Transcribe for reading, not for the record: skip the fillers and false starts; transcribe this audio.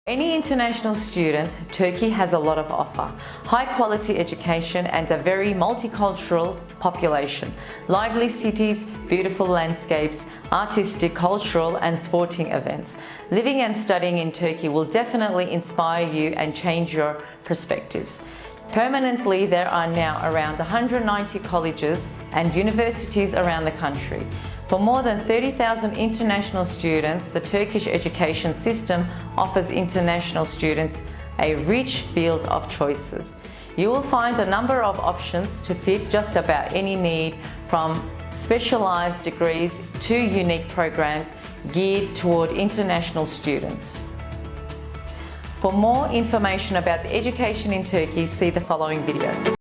Any international student, Turkey has a lot of offer. High quality education and a very multicultural population. Lively cities, beautiful landscapes, artistic, cultural and sporting events. Living and studying in Turkey will definitely inspire you and change your perspectives. Permanently, there are now around 190 colleges and universities around the country. For more than 30,000 international students, the Turkish education system offers international students a rich field of choices. You will find a number of options to fit just about any need, from specialized degrees to unique programs geared toward international students. For more information about the education in Turkey, see the following video.